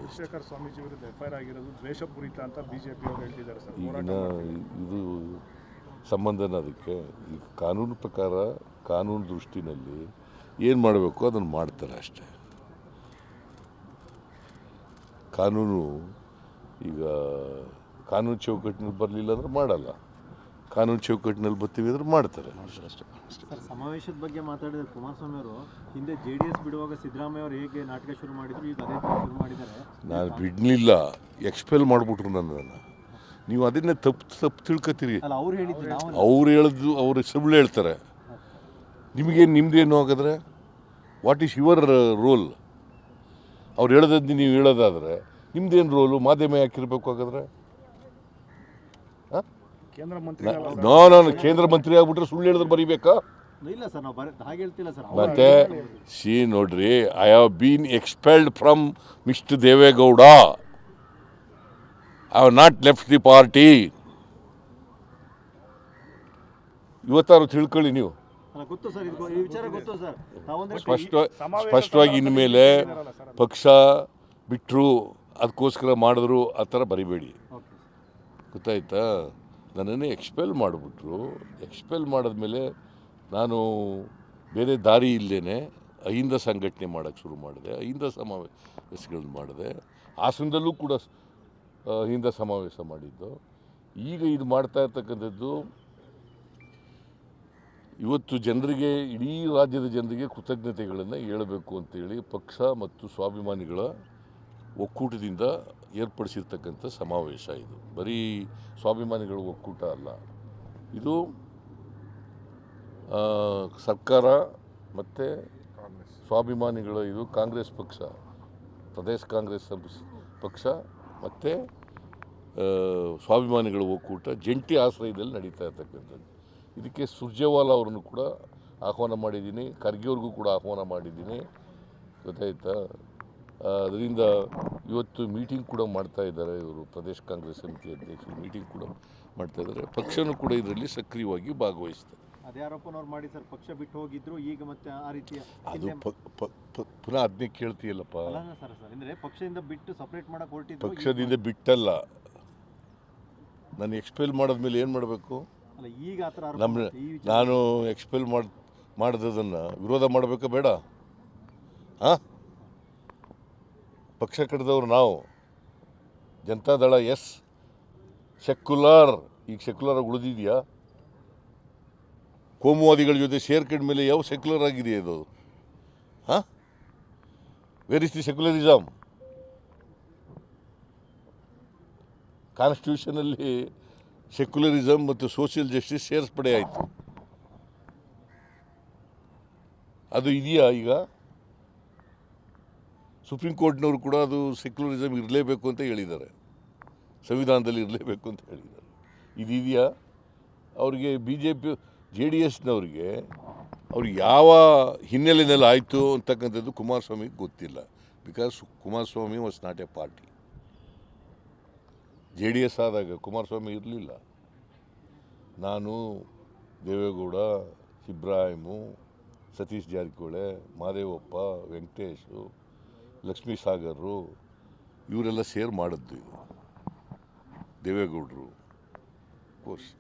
ಭಾಗವಹಿಸ್ತಾರೆ. ಶೇಖರ್ ಸ್ವಾಮೀಜಿ ವಿರುದ್ಧ ಎಫ್ಐಆರ್ ಆಗಿರೋದು ದ್ವೇಷಪೂರಿತ ಅಂತ ಬಿಜೆಪಿ ಅವರು ಹೇಳ್ತಿದ್ದಾರೆ ಸರ್. ಈಗಿನ ಇದು ಸಂಬಂಧನ ಅದಕ್ಕೆ ಈ ಕಾನೂನು ಪ್ರಕಾರ ಕಾನೂನು ದೃಷ್ಟಿನಲ್ಲಿ ಏನು ಮಾಡಬೇಕು ಅದನ್ನು ಮಾಡ್ತಾರೆ ಅಷ್ಟೇ. ಕಾನೂನು ಈಗ ಕಾನೂನು ಚೌಕಟ್ಟಿನಲ್ಲಿ ಬರಲಿಲ್ಲ ಅಂದ್ರೆ ಮಾಡಲ್ಲ, ಕಾನೂನು ಚೌಕಟ್ಟಿನಲ್ಲಿ ಬರ್ತೀವಿ ಅಂದ್ರೆ ಮಾಡ್ತಾರೆ ಅಷ್ಟೇ. ಸರ್, ಸಮಾವೇಶದ ಬಗ್ಗೆ ಮಾತಾಡಿದ್ರೆ ಕುಮಾರಸ್ವಾಮಿ ಅವರು ಹಿಂದೆ JDS ಬಿಡುವಾಗ ಸಿದ್ದರಾಮಯ್ಯ ಅವರು ಹೇಗೆ ನಾಟಕ ಶುರು ಮಾಡಿದ್ರು, ಈಗ ಅದೇ ಥರ ಶುರು ಮಾಡಿದ್ದಾರೆ. ನಾನು ಬಿಡಲಿಲ್ಲ, ಎಕ್ಸ್ಪೆಲ್ ಮಾಡಿಬಿಟ್ರು ನನ್ನನ್ನು. ನೀವು ಅದನ್ನೇ ತಪ್ಪು ತಿಳ್ಕೊತೀರಿ. ಅಲ್ಲ, ಅವ್ರು ಹೇಳಿದ್ದು ನಾವು ಅವ್ರು ಹೇಳಿದ್ದು ಅವ್ರು ಸುಳ್ಳು ಹೇಳ್ತಾರೆ. ನಿಮಗೇನು ನಿಮ್ಮದೇನು ಹಾಗಾದ್ರೆ ವಾಟ್ ಈಸ್ ಯುವರ್ ರೋಲ್? ಅವ್ರು ಹೇಳೋದದ್ದು ನೀವು ಹೇಳೋದಾದರೆ ನಿಮ್ದೇನು ರೋಲು? ಮಾಧ್ಯಮ ಯಾಕಿರ್ಬೇಕು ಹಾಗಾದ್ರೆ? ಕೇಂದ್ರ ಮಂತ್ರಿ ನಾನು ಕೇಂದ್ರ ಮಂತ್ರಿ ಆಗ್ಬಿಟ್ರೆ ಸುಳ್ಳು ಹೇಳಿದ್ರೆ ಬರೀಬೇಕಾ? ಇಲ್ಲ ಸರ್, ನಾವು ಹಾಗೆ ಹೇಳ್ತಿಲ್ಲ ಸರ್. ಮತ್ತೆ ನೋಡ್ರಿ, I have been expelled from mister Deve Gowda. I have not left the party. ಇವತ್ತಾರು ತಿಳ್ಕೊಳ್ಳಿ ನೀವು. ಗೊತ್ತು ಸರ್, ಈ ವಿಚಾರ ಗೊತ್ತು ಸರ್. ಸ್ಪಷ್ಟವಾಗಿ ಇನ್ಮೇಲೆ ಪಕ್ಷ ಬಿಟ್ಟರು ಅದಕ್ಕೋಸ್ಕರ ಮಾಡಿದ್ರು ಆ ಥರ ಬರಿಬೇಡಿ, ಗೊತ್ತಾಯ್ತಾ? ನನ್ನನ್ನು ಎಕ್ಸ್ಪೆಲ್ ಮಾಡಿಬಿಟ್ರು. ಎಕ್ಸ್ಪೆಲ್ ಮಾಡಿದ್ಮೇಲೆ ನಾನು ಬೇರೆ ದಾರಿ ಇಲ್ಲದೇ ಅಹಿಂದ ಸಂಘಟನೆ ಮಾಡೋಕ್ಕೆ ಶುರು ಮಾಡಿದೆ. ಅಹಿಂದ ಸಮಾವೇಶಗಳನ್ನು ಮಾಡಿದೆ. ಹಾಸನದಲ್ಲೂ ಕೂಡ ಅಹಿಂದ ಸಮಾವೇಶ ಮಾಡಿದ್ದು. ಈಗ ಇದು ಮಾಡ್ತಾ ಇರ್ತಕ್ಕಂಥದ್ದು ಇವತ್ತು ಜನರಿಗೆ, ಇಡೀ ರಾಜ್ಯದ ಜನರಿಗೆ ಕೃತಜ್ಞತೆಗಳನ್ನು ಹೇಳಬೇಕು ಅಂತೇಳಿ ಪಕ್ಷ ಮತ್ತು ಸ್ವಾಭಿಮಾನಿಗಳ ಒಕ್ಕೂಟದಿಂದ ಏರ್ಪಡಿಸಿರ್ತಕ್ಕಂಥ ಸಮಾವೇಶ. ಇದು ಬರೀ ಸ್ವಾಭಿಮಾನಿಗಳ ಒಕ್ಕೂಟ ಅಲ್ಲ, ಇದು ಸರ್ಕಾರ ಮತ್ತು ಸ್ವಾಭಿಮಾನಿಗಳ, ಇದು ಕಾಂಗ್ರೆಸ್ ಪಕ್ಷ, ಪ್ರದೇಶ ಕಾಂಗ್ರೆಸ್ ಪಕ್ಷ ಮತ್ತು ಸ್ವಾಭಿಮಾನಿಗಳ ಒಕ್ಕೂಟ ಜಂಟಿ ಆಶ್ರಯದಲ್ಲಿ ನಡೀತಾ ಇರ್ತಕ್ಕಂಥದ್ದು. ಇದಕ್ಕೆ ಸುರ್ಜೇವಾಲಾ ಅವ್ರನ್ನು ಕೂಡ ಆಹ್ವಾನ ಮಾಡಿದ್ದೀನಿ, ಖರ್ಗೆ ಅವ್ರಿಗೂ ಕೂಡ ಆಹ್ವಾನ ಮಾಡಿದ್ದೀನಿ, ಗೊತ್ತಾಯ್ತಾ? ಅದರಿಂದ ಇವತ್ತು ಮೀಟಿಂಗ್ ಕೂಡ ಮಾಡ್ತಾ ಇದ್ದಾರೆ ಇವರು, ಪ್ರದೇಶ ಕಾಂಗ್ರೆಸ್ ಸಮಿತಿ ಅಧ್ಯಕ್ಷರು ಮೀಟಿಂಗ್ ಕೂಡ ಮಾಡ್ತಾ ಇದ್ದಾರೆ. ಪಕ್ಷನೂ ಕೂಡ ಇದರಲ್ಲಿ ಸಕ್ರಿಯವಾಗಿ ಭಾಗವಹಿಸ್ತಾರೆ. ಅದೇ ಆರೋಪನವ್ರು ಮಾಡಿ ಸರ್, ಪಕ್ಷ ಬಿಟ್ಟು ಹೋಗಿದ್ರು, ಈಗ ಮತ್ತೆ ಆ ರೀತಿಯ ಅದು ಪುನಃ ಅದನ್ನೇ ಕೇಳ್ತೀಯಲ್ಲಪ್ಪ. ಸರ್, ಅಂದರೆ ಪಕ್ಷದಿಂದ ಬಿಟ್ಟು ಸಪ್ರೇಟ್ ಮಾಡಕ್ಕೆ ಹೊರಟಿದ್ರು. ಪಕ್ಷದಿಂದ ಬಿಟ್ಟಲ್ಲ, ನಾನು ಎಕ್ಸ್ಪೆಲ್ ಮಾಡಿದ್ಮೇಲೆ ಏನು ಮಾಡಬೇಕು? ಅಲ್ಲ, ಈಗ ಆ ಥರ ನಾನು ಎಕ್ಸ್ಪೆಲ್ ಮಾಡಿದ್ದನ್ನು ವಿರೋಧ ಮಾಡಬೇಕಾ ಬೇಡ? ಹಾಂ, ಪಕ್ಷ ಕಟ್ಟಿದವರು ನಾವು, ಜನತಾದಳ ಎಸ್, ಸೆಕ್ಯುಲರ್. ಈಗ ಸೆಕ್ಯುಲರ್ ಆಗಿ ಉಳಿದಿದೆಯಾ? ಕೋಮುವಾದಿಗಳ ಜೊತೆ ಸೇರ್ಕೊಂಡ ಮೇಲೆ ಯಾವ ಸೆಕ್ಯುಲರ್ ಆಗಿದೆ ಅದು? ಹಾಂ, ವೇರ್ ಇಸ್ ದಿ ಸೆಕ್ಯುಲರಿಸಮ್? ಕಾನ್ಸ್ಟಿಟ್ಯೂಷನಲ್ಲಿ ಸೆಕ್ಯುಲರಿಸಮ್ ಮತ್ತು ಸೋಷಿಯಲ್ ಜಸ್ಟಿಸ್ ಸೇರಿಸ್ಪಡೆ ಆಯಿತು. ಅದು ಇದೆಯಾ ಈಗ? ಸುಪ್ರೀಂ ಕೋರ್ಟ್ನವರು ಕೂಡ ಅದು ಸೆಕ್ಯುಲರಿಸಮ್ ಇರಲೇಬೇಕು ಅಂತ ಹೇಳಿದ್ದಾರೆ, ಸಂವಿಧಾನದಲ್ಲಿ ಇರಲೇಬೇಕು ಅಂತ ಹೇಳಿದ್ದಾರೆ. ಇದೆಯಾ? ಅವ್ರಿಗೆ BJP JDSನವ್ರಿಗೆ ಅವ್ರಿಗೆ ಯಾವ ಹಿನ್ನೆಲೆಯಲ್ಲಿ ಆಯಿತು ಅಂತಕ್ಕಂಥದ್ದು ಕುಮಾರಸ್ವಾಮಿಗೆ ಗೊತ್ತಿಲ್ಲ. Because Kumaraswamy was not A party. JDS ಆದಾಗ ಕುಮಾರಸ್ವಾಮಿ ಇರಲಿಲ್ಲ. ನಾನು, ದೇವೇಗೌಡ, ಇಬ್ರಾಹಿಮು, ಸತೀಶ್ ಜಾರಕಿಹೊಳಿ, ಮಾದೇವಪ್ಪ, ವೆಂಕಟೇಶು, ಲಕ್ಷ್ಮೀ ಸಾಗರರು, ಇವರೆಲ್ಲ ಸೇರಿ ಮಾಡಿದ್ದು ಇದು. ದೇವೇಗೌಡರು, ಕೋರ್ಸ್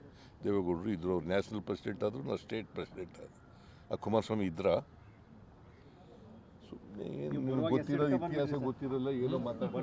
ದೇವೇಗೌಡರು ಇದ್ರು, ಅವ್ರು ನ್ಯಾಷನಲ್ ಪ್ರೆಸಿಡೆಂಟ್ ಆದರು, ನಾವು ಸ್ಟೇಟ್ ಪ್ರೆಸಿಡೆಂಟ್ ಆದರು. ಆ ಕುಮಾರಸ್ವಾಮಿ ಇದ್ರ? ಸುಮ್ಮನೆ ಗೊತ್ತಿರೋ ಇತಿಹಾಸ ಗೊತ್ತಿರಲ್ಲ, ಏನೋ ಮಾತಾಡೋದು.